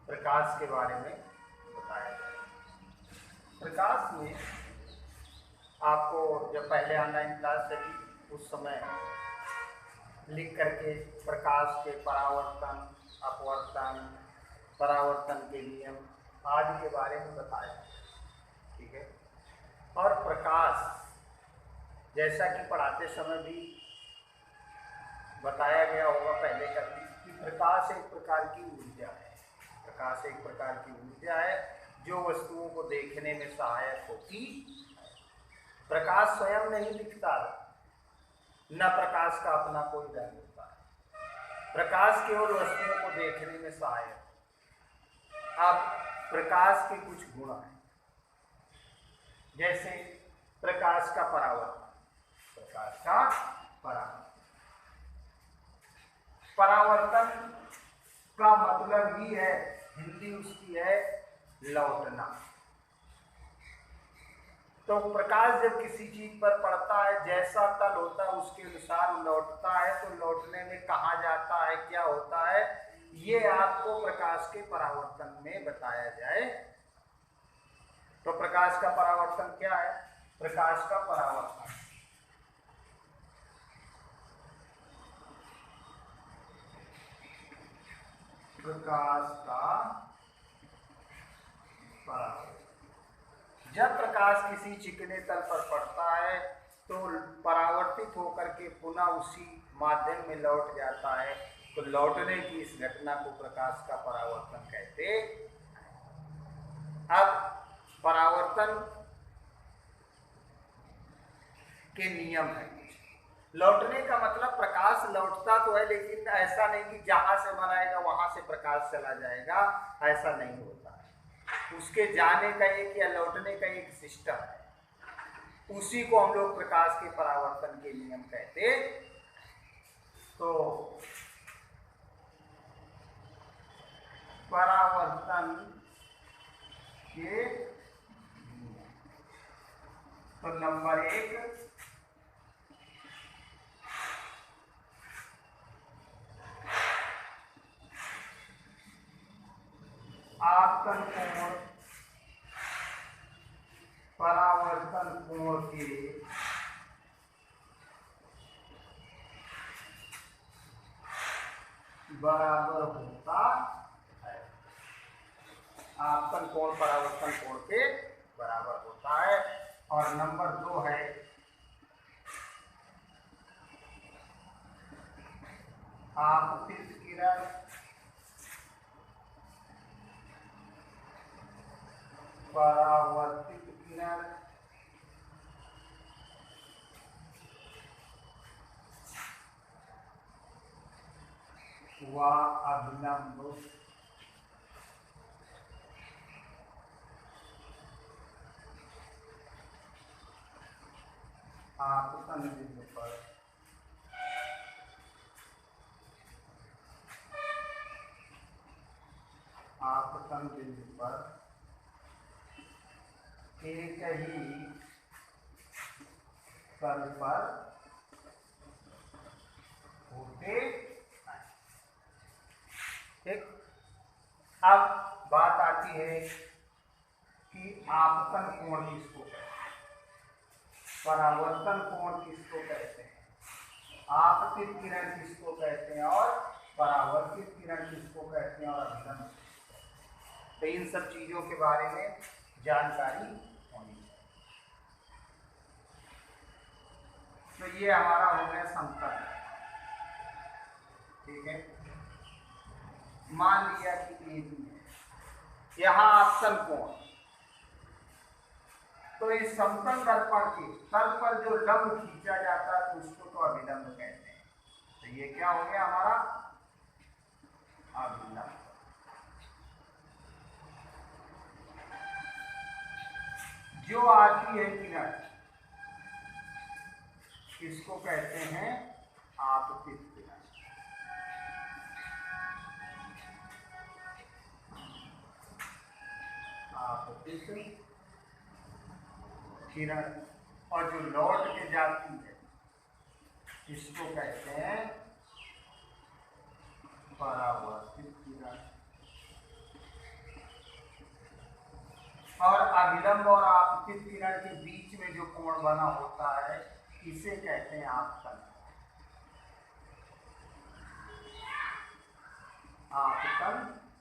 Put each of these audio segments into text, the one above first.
प्रकाश के बारे में बताया जाए। प्रकाश में आपको जब पहले ऑनलाइन क्लास चली उस समय लिख करके प्रकाश के परावर्तन, अपवर्तन, परावर्तन के नियम आदि के बारे में बताया, ठीक है। और प्रकाश जैसा कि पढ़ाते समय भी बताया गया होगा पहले कभी कि प्रकाश एक प्रकार की ऊर्जा है। प्रकाश एक प्रकार की ऊर्जा है जो वस्तुओं को देखने में सहायक होती। प्रकाश स्वयं नहीं दिखता, न प्रकाश का अपना कोई रंग होता है। प्रकाश केवल वस्तुओं को देखने में सहायक। अब प्रकाश के कुछ गुण हैं, जैसे प्रकाश का परावर्तन। प्रकाश का परावर्तन का मतलब ही है, हिंदी उसकी है लौटना। तो प्रकाश जब किसी चीज पर पड़ता है, जैसा तल होता है उसके अनुसार लौटता है। तो लौटने में कहाँ जाता है, क्या होता है, ये आपको प्रकाश के परावर्तन में बताया जाए। तो प्रकाश का परावर्तन क्या है? प्रकाश का परावर्तन जब प्रकाश किसी चिकने तल पर पड़ता है तो परावर्तित होकर के पुनः उसी माध्यम में लौट जाता है। तो लौटने की इस घटना को प्रकाश का परावर्तन कहते हैं। अब परावर्तन के नियम है। लौटने का मतलब प्रकाश लौटता तो है, लेकिन ऐसा नहीं कि जहां से बनाएगा वहां से प्रकाश चला जाएगा, ऐसा नहीं होता है। उसके जाने का एक या लौटने का एक सिस्टम है, उसी को हम लोग प्रकाश के परावर्तन के नियम कहते। तो परावर्तन के तो नंबर 1 आपतन कोण, परावर्तन कोण के बराबर होता है। आपतन कोण परावर्तन कोण के बराबर होता है। और नंबर 2 है आपतित किरण परावर्तित किरण व अभिलंब आपतन बिंदु पर एक ही तल पर होते। ठीक, अब बात आती है कि आपतन कोण किसको कहते हैं, परावर्तन कोण किसको कहते हैं, आपतित किरण किसको कहते हैं और परावर्तित किरण किसको कहते हैं और अभिलंब। तो इन सब चीजों के बारे में जानकारी होनी चाहिए। तो ये हमारा हो गया समतल, ठीक है। मान लिया कि यहाँ आपतन कोण, तो इस समतल दर्पण के तल पर जो लंब खींचा जाता है तो उसको तो अभिलंब कहते हैं। तो ये क्या हो गया हमारा अभिलंब। जो आती है किरण किसको कहते हैं, आपतित किरण। आपतित किरण। और जो लौट के जाती है इसको कहते हैं परावर्तित किरण। और अभिलंब और आपतित किरण के बीच में जो कोण बना होता है इसे कहते हैं आपतन। आपतन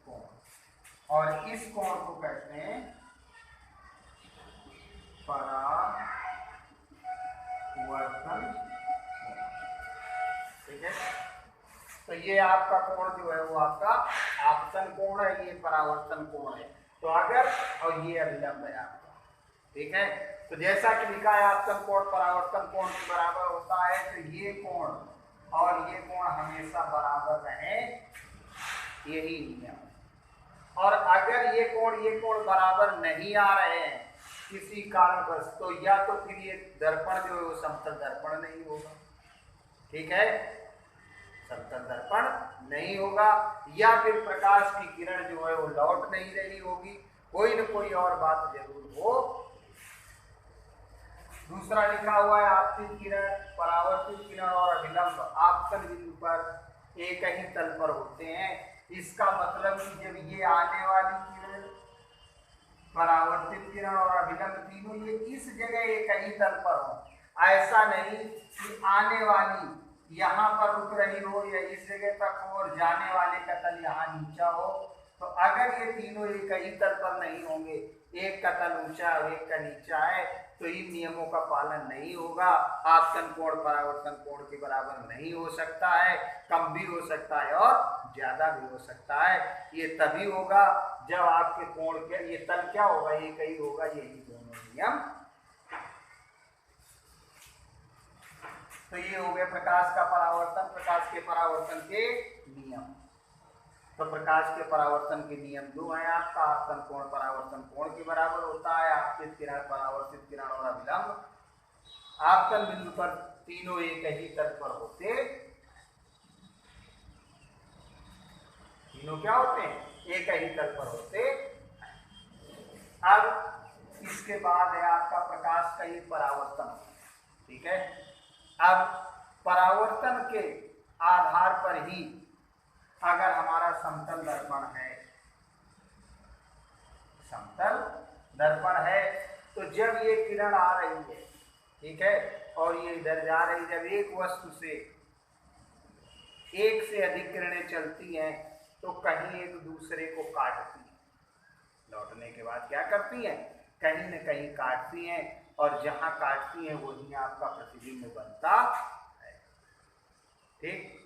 कोण। और इस कोण को कहते हैं परावर्तन कोण। ठीक है, तो ये आपका कोण जो है वो आपका आपतन कोण है, ये परावर्तन कोण है। तो अगर, और ये अभिलंब है आपका। ठीक है, तो जैसा कि लिखा है आपतन कोण परावर्तन कोण के बराबर होता है, तो ये कोण और ये कोण हमेशा बराबर रहे, यही नियम। और अगर ये कोण बराबर नहीं आ रहे हैं किसी कारणवश, तो या तो फिर ये दर्पण जो है वो समतल दर्पण नहीं होगा। ठीक है, समतल दर्पण नहीं होगा, या फिर प्रकाश की किरण जो है वो लौट नहीं रही होगी, कोई न कोई और बात जरूर हो। दूसरा लिखा हुआ है आपतित किरण, परावर्तित किरण और अभिलंब आपतन बिंदु पर एक ही तल पर होते हैं। इसका मतलब कि जब ये आने वाली किरण, परावर्तित किरण और अभिलंब तीनों ये इस जगह एक ही तल पर हो, ऐसा नहीं कि आने वाली यहाँ पर रुक रही हो या इस जगह तक हो और जाने वाले का तल यहाँ नीचा हो। तो अगर ये तीनों एक ही तल पर नहीं होंगे, एक का तल ऊंचा और एक का नीचा है, तो इन नियमों का पालन नहीं होगा। आपतन कोण परावर्तन कोण के बराबर नहीं हो सकता है, कम भी हो सकता है और ज्यादा भी हो सकता है। ये तभी होगा जब आपके कोण के ये तल क्या होगा, एक ही होगा, यही दोनों नियम। तो ये हो गए प्रकाश का परावर्तन, प्रकाश के परावर्तन के नियम। तो प्रकाश के परावर्तन के नियम दो हैं आपका, आपतन कोण परावर्तन कोण के बराबर होता है, आपतित किरण परावर्तित किरण और अभिलंब आपतन बिंदु पर तीनों एक ही तल पर होते, तीनों क्या होते हैं, एक ही तल पर होते। अब इसके बाद है आपका प्रकाश का ये परावर्तन। ठीक है, अब परावर्तन के आधार पर ही अगर हमारा समतल दर्पण है, समतल दर्पण है, तो जब ये किरण आ रही है, ठीक है, और ये इधर जा रही, जब एक वस्तु से एक से अधिक किरणें चलती हैं तो कहीं एक दूसरे को काटती हैं, लौटने के बाद क्या करती हैं, कहीं न कहीं काटती हैं, और जहां काटती हैं वहीं आपका प्रतिबिंब बनता है। ठीक,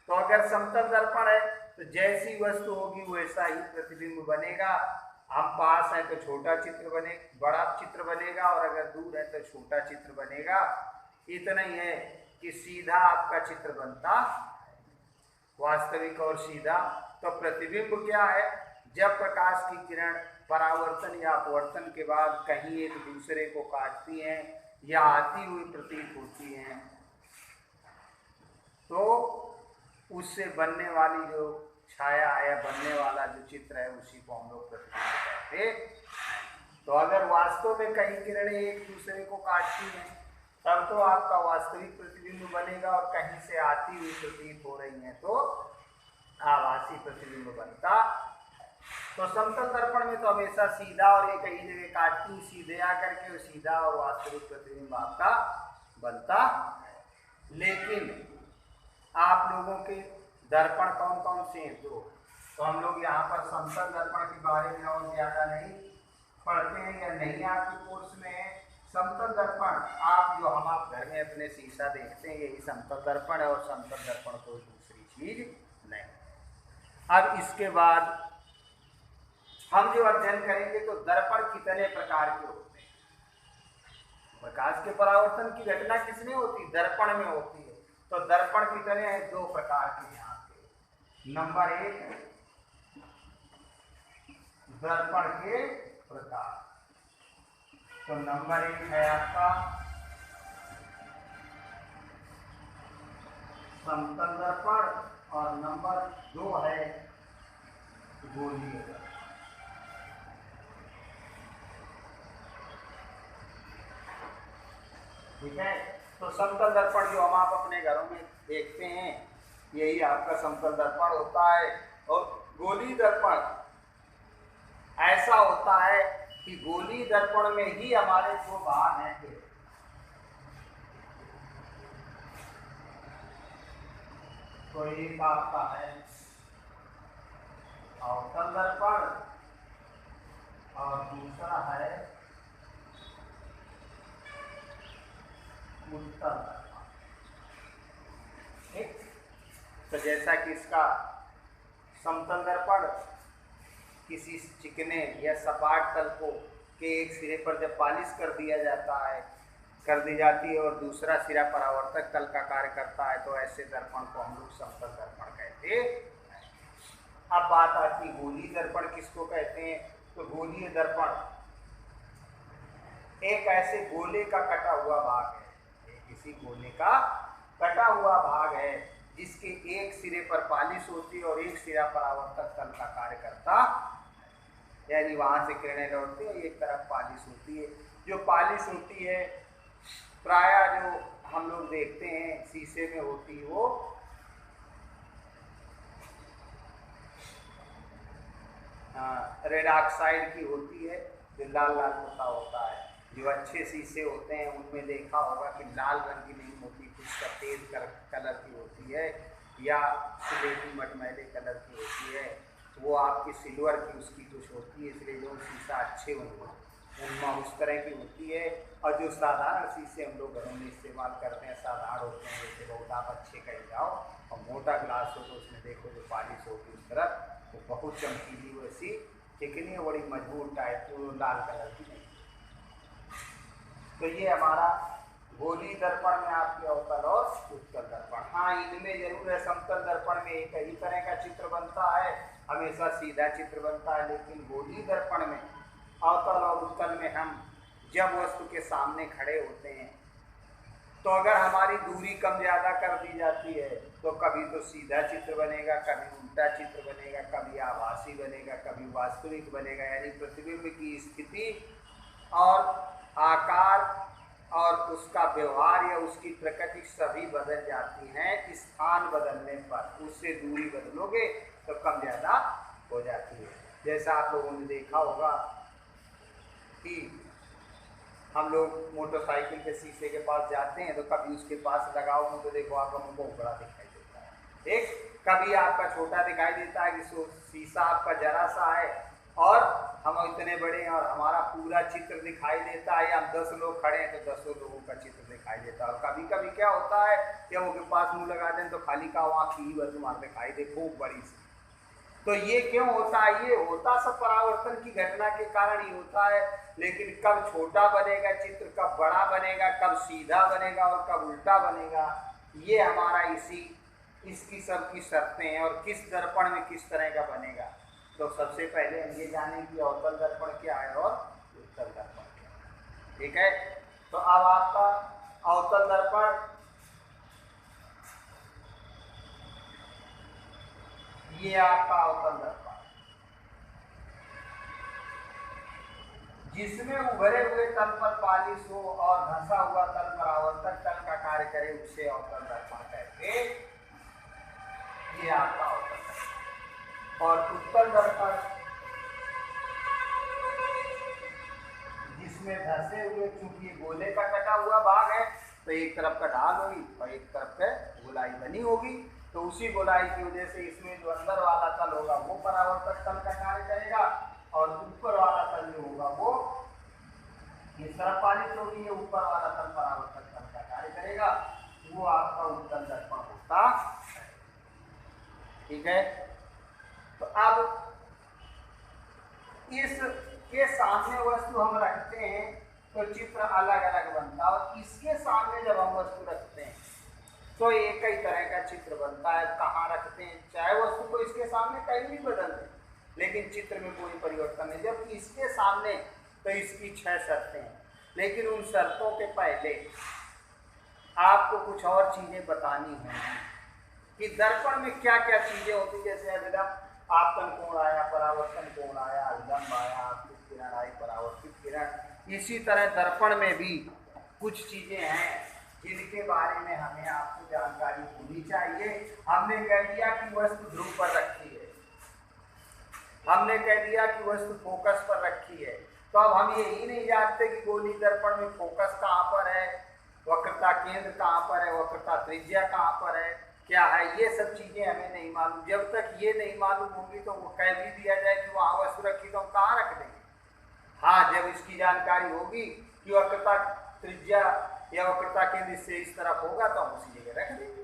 तो अगर समतल दर्पण है तो जैसी वस्तु होगी वैसा ही प्रतिबिंब बनेगा। हम पास है तो छोटा चित्र बने, बड़ा चित्र बनेगा, और अगर दूर है तो छोटा चित्र बनेगा। इतना ही है कि सीधा आपका चित्र बनता है, वास्तविक और सीधा। तो प्रतिबिंब क्या है, जब प्रकाश की किरण परावर्तन या अपवर्तन के बाद कहीं एक दूसरे को काटती हैं या आती हुई प्रतीत होती हैं, तो उससे बनने वाली जो छाया है या बनने वाला जो चित्र है उसी को हम लोग प्रतिबिंब कहते हैं। तो अगर वास्तव में कई किरणें एक दूसरे को काटती हैं तब तो आपका वास्तविक प्रतिबिंब बनेगा, और कहीं से आती हुई प्रतीत हो रही हैं तो आभासी प्रतिबिंब बनता। तो समतल दर्पण में तो हमेशा सीधा और एक ही जगह काटती, सीधे आकर के सीधा और वास्तविक प्रतिबिंब आपका बनता। लेकिन आप लोगों के दर्पण कौन कौन से हैं, दो। तो हम लोग यहाँ पर समतल दर्पण के बारे में और ज़्यादा नहीं पढ़ते हैं या नहीं आपके कोर्स में है। समतल दर्पण आप जो आप घर में अपने शीशा देखते हैं यही समतल दर्पण है, और समतल दर्पण कोई दूसरी चीज नहीं। अब इसके बाद हम जो अध्ययन करेंगे तो दर्पण कितने प्रकार के होते हैं। प्रकाश के परावर्तन की घटना किसमें होती है, दर्पण में होती है। तो दर्पण कितने हैं, दो प्रकार के यहाँ पे। नंबर एक, दर्पण के प्रकार। तो नंबर एक है आपका समतल दर्पण, और नंबर दो है गोलीय दर्पण। ठीक है, तो समतल दर्पण जो हम आप अपने घरों में देखते हैं यही आपका समतल दर्पण होता है। और गोलीय दर्पण ऐसा होता है कि गोली दर्पण में ही हमारे दो भाग हैं थे। तो एक आपका है अवतल दर्पण और दूसरा है उत्तल दर्पण। ठीक, तो जैसा कि इसका समतल दर्पण किसी चिकने या सपाट तल को के एक सिरे पर जब पालिश कर दिया जाता है, कर दी जाती है और दूसरा सिरा परावर्तक तल का कार्य करता है, तो ऐसे दर्पण को हम लोग समतल दर्पण कहते हैं। अब बात आती गोलीय दर्पण किसको कहते हैं। तो गोलीय दर्पण एक ऐसे गोले का कटा हुआ भाग है, किसी गोले का कटा हुआ भाग है जिसके एक सिरे पर पालिश होती है और एक सिरा परावर्तक तल का कार्य करता, यानी वहां से किरणें लौटती है, एक तरफ पालिश होती है। जो पालिश होती है प्रायः जो हम लोग देखते हैं शीशे में होती है, वो रेड ऑक्साइड की होती है, जो लाल लाल होता है। जो अच्छे शीशे होते हैं उनमें देखा होगा कि लाल रंग की नहीं होती, कुछ सफेद कलर की होती है या स्लेटी मटमैले कलर की होती है। वो आपकी सिल्वर की उसकी कुछ होती है, इसलिए जो शीशा अच्छे होंगे उनमें उस तरह की होती है। और जो साधारण शीशे हम लोग घरों में इस्तेमाल करते हैं साधारण होते हैं, जैसे बहुत आप अच्छे कहीं जाओ और मोटा ग्लास हो तो उसमें देखो जो पालिश होगी उस तरफ वो तो बहुत चमकीली वैसी चिकनी बड़ी मजबूत टाइप, तो लाल कलर की नहीं। तो ये हमारा गोलीय दर्पण में आपके अवतल और उत्तल दर्पण। हाँ, इनमें जरूर है समतल दर्पण में एक ही तरह का चित्र बनता है, हमेशा सीधा चित्र बनता है, लेकिन गोलीय दर्पण में अवतल और उत्तल में हम जब वस्तु के सामने खड़े होते हैं तो अगर हमारी दूरी कम ज़्यादा कर दी जाती है तो कभी तो सीधा चित्र बनेगा, कभी उल्टा चित्र बनेगा, कभी आभासी बनेगा, कभी वास्तविक बनेगा, यानी प्रतिबिंब की स्थिति और आकार और उसका व्यवहार या उसकी प्रकृति सभी बदल जाती हैं स्थान बदलने पर। उससे दूरी बदलोगे तो कम ज़्यादा हो जाती है। जैसा आप लोगों ने देखा होगा कि हम लोग मोटरसाइकिल के शीशे के पास जाते हैं तो कभी उसके पास लगाओगे तो देखो आपका मुंह बहुत बड़ा दिखाई देता है, एक कभी आपका छोटा दिखाई देता है कि शीशा आपका जरा सा है और हम इतने बड़े हैं और हमारा पूरा चित्र दिखाई देता है, या हम 10 लोग खड़े हैं तो 10 लोगों का चित्र दिखाई देता है। और कभी कभी क्या होता है कि हम उनके पास मुँह लगा दें तो खाली का वहाँ की ही तुम्हारा दिखाई दे खूब बड़ी सी। तो ये क्यों होता है? ये होता सब परावर्तन की घटना के कारण ही होता है, लेकिन कब छोटा बनेगा चित्र, कब बड़ा बनेगा, कब सीधा बनेगा और कब उल्टा बनेगा, ये हमारा इसकी सब की शर्तें हैं। और किस दर्पण में किस तरह का बनेगा, तो सबसे पहले हम ये जाने कि अवतल दर्पण क्या है और उत्तल दर्पण क्या है। ठीक है, तो अब आपका अवतल दर्पण ये आपका अवतल दर्पण जिसमें उभरे हुए तल पर पालिश हो और धंसा हुआ तल परावर्तक तल का कार्य करे, उसे अवतल दर्पण कहते हैं। ये आपका अवतल दर्पण। और उत्तल दर्पण जिसमें धंसे हुए, चूंकि गोले का कटा हुआ भाग है तो एक तरफ का ढाल होगी और एक तरफ का गोलाई बनी होगी, तो उसी गोलाई की वजह से इसमें जो अंदर वाला तल होगा वो परावर्तक तल का कार्य करेगा और ऊपर वाला तल जो होगा वो इस तरफ पालिश होगी, ये ऊपर वाला तल परावर्तक तल का कार्य करेगा, वो आपका उत्तल दर्पण होता है। ठीक है, तो अब इसके सामने वस्तु हम रखते हैं तो चित्र अलग अलग बनता है, और इसके सामने जब हम वस्तु रखते हैं तो एक ही तरह का चित्र बनता है। कहाँ रखते हैं, चाहे वस्तु को इसके सामने कहीं भी बदल दें, लेकिन चित्र में कोई परिवर्तन नहीं। जबकि इसके सामने तो इसकी 6 शर्तें हैं, लेकिन उन शर्तों के पहले आपको कुछ और चीज़ें बतानी होंगी कि दर्पण में क्या क्या चीज़ें होती। जैसे अभिलंब आपतन कोण आया, परावर्तन कोण आया, अभिलंब आया, आपतित किरण आई, परावर्तित किरण। इसी तरह दर्पण में भी कुछ चीज़ें हैं जिनके बारे में हमें आपको जानकारी होनी चाहिए। हमने कह दिया कि वस्तु ध्रुव पर रखी है, हमने कह दिया कि वस्तु फोकस पर रखी है, तो अब हम यही नहीं जानते कि गोली दर्पण में फोकस कहाँ पर है, वक्रता केंद्र कहाँ पर है, वक्रता त्रिज्या कहाँ पर है, क्या है, ये सब चीजें हमें नहीं मालूम। जब तक ये नहीं मालूम होगी तो वो कह भी दिया जाए कि वहां वस्तु रखी तो हम कहाँ रख देंगे। हाँ, जब इसकी जानकारी होगी कि वक्रता त्रिज्या या वक्रता केंद्र से इस तरफ होगा तो हम उसी जगह रख देंगे।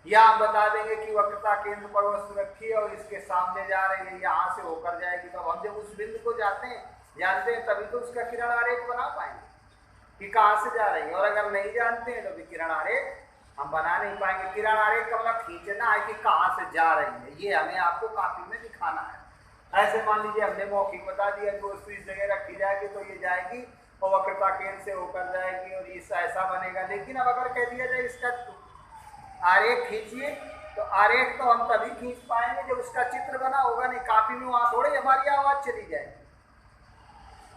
या हम बता देंगे कि वक्रता केंद्र पर वस्तु रखी है और इसके सामने जा रही है, यहाँ से होकर जाएगी, तो हम जब उस बिंदु को जानते हैं तभी तो उसका किरण आरेख बना पाएंगे कि कहाँ से जा रही है। और अगर नहीं जानते हैं तो भी किरण आरेख हम बना नहीं पाएंगे। किरण आरेख का मतलब खींचना है कि कहाँ से जा रही है, ये हमें आपको कापी में दिखाना है। ऐसे मान लीजिए हमने मौखिक बता दिया कि वस्तु इस जगह रखी जाएगी तो ये जाएगी और वक्रता केंद्र से होकर जाएगी और इस ऐसा बनेगा। लेकिन अब अगर कह दिया जाए इसका आरेख खींचिए, तो आरेख तो हम तभी खींच पाएंगे जब उसका चित्र बना होगा। नहीं कापी में वहां थोड़ी हमारी आवाज चली जाएगी,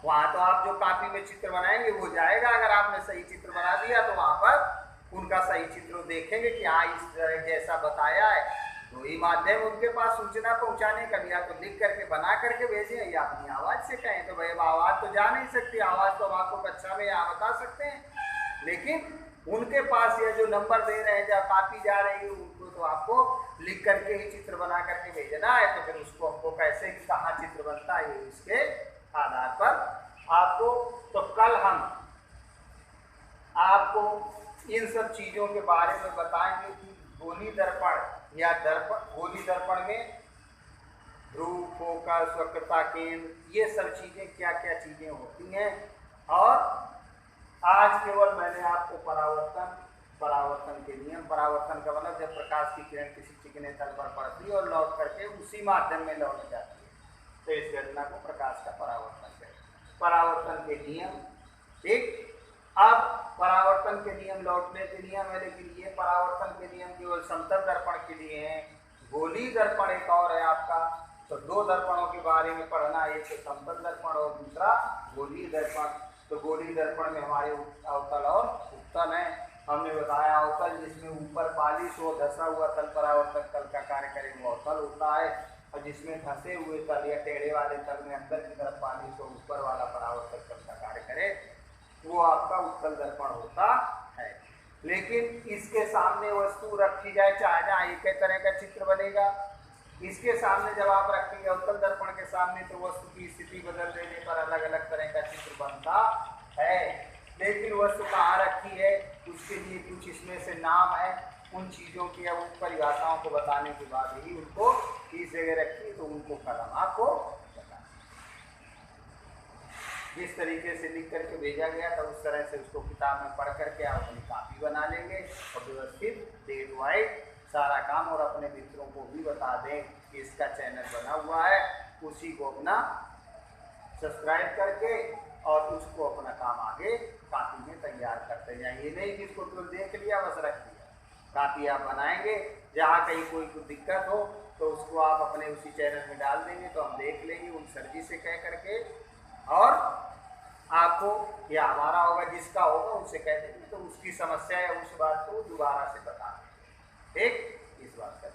वहां तो आप जो कापी में चित्र बनाएंगे वो जाएगा। अगर आपने सही चित्र बना दिया तो वहां पर उनका सही चित्र देखेंगे कि हाँ इस तरह जैसा बताया है। तो ये माध्यम उनके पास सूचना पहुंचाने का, या तो लिख करके बना करके भेजें या अपनी आवाज से कहें। तो भाई आवाज तो जा नहीं सकती, आवाज तो हम आपको कक्षा में यहाँ बता सकते हैं, लेकिन उनके पास ये जो नंबर दे रहे हैं, जब कापी जा रही है उनको, तो आपको लिख करके ही चित्र बना करके भेजना है। तो फिर उसको हमको कैसे कहाँ चित्र बनता है इसके आधार पर आपको, तो कल हम आपको इन सब चीजों के बारे में बताएंगे कि गोली दर्पण या गोली दर्पण में ध्रुव, फोकस, वक्रता केंद्र, ये सब चीजें क्या क्या चीजें होती हैं। और आज केवल मैंने आपको परावर्तन के नियम, परावर्तन का मतलब जब प्रकाश की किरण किसी चिकने तल पर पड़ती है और लौट करके उसी माध्यम में लौट जाती है, तो इस घटना को प्रकाश का परावर्तन कहते हैं। परावर्तन के नियम, ठीक। अब परावर्तन के नियम लौटने के नियम है, लेकिन ये परावर्तन के नियम केवल समतल दर्पण के लिए हैं। गोली दर्पण एक और है आपका, तो दो दर्पणों के बारे में पढ़ना, एक तो समतल दर्पण और दूसरा गोली दर्पण। तो गोली दर्पण में हमारे अवतल और उत्तल है। हमने बताया अवतल जिसमें ऊपर पालिश हो, धसा हुआ तल परावर्तक तल का कार्य करे वो अवतल होता है, और जिसमें धसे हुए तल या टेढ़े वाले तल में अंदर की तरफ पालिश हो, ऊपर वाला परावर्तक तल का कार्य करे, वो आपका उत्तल दर्पण होता है। लेकिन इसके सामने वस्तु रखी जाए, चाहे जहाँ एक ही तरह का चित्र बनेगा। इसके सामने जब आप रखेंगे उत्तल दर्पण के सामने, तो वस्तु की स्थिति बदल देने पर अलग अलग तरह का चित्र बनता है। लेकिन वस्तु कहाँ रखी है उसके लिए कुछ इसमें से नाम है, उन चीज़ों की अब उन परिभाषाओं को बताने के बाद ही उनको किस जगह रखी, तो उनको कलम आपको बताना। जिस तरीके से लिख करके भेजा गया था उस तरह से उसको किताब में पढ़ करके आप अपनी कापी बना लेंगे और व्यवस्थित डेट वाइज सारा काम, और अपने मित्रों को भी बता दें कि इसका चैनल बना हुआ है, उसी को अपना सब्सक्राइब करके और उसको अपना काम आगे कापी में तैयार करते जाएं। ये नहीं कि इसको केवल देख लिया बस रख दिया। कापी आप बनाएंगे, जहाँ कहीं कोई दिक्कत हो तो उसको आप अपने उसी चैनल में डाल देंगे, तो हम देख लेंगे उन सर जी से कह करके, और आपको या हमारा होगा जिसका होगा उनसे कह देंगे, तो उसकी समस्या या उस बात को दोबारा से बता दें। ठीक, इस बात का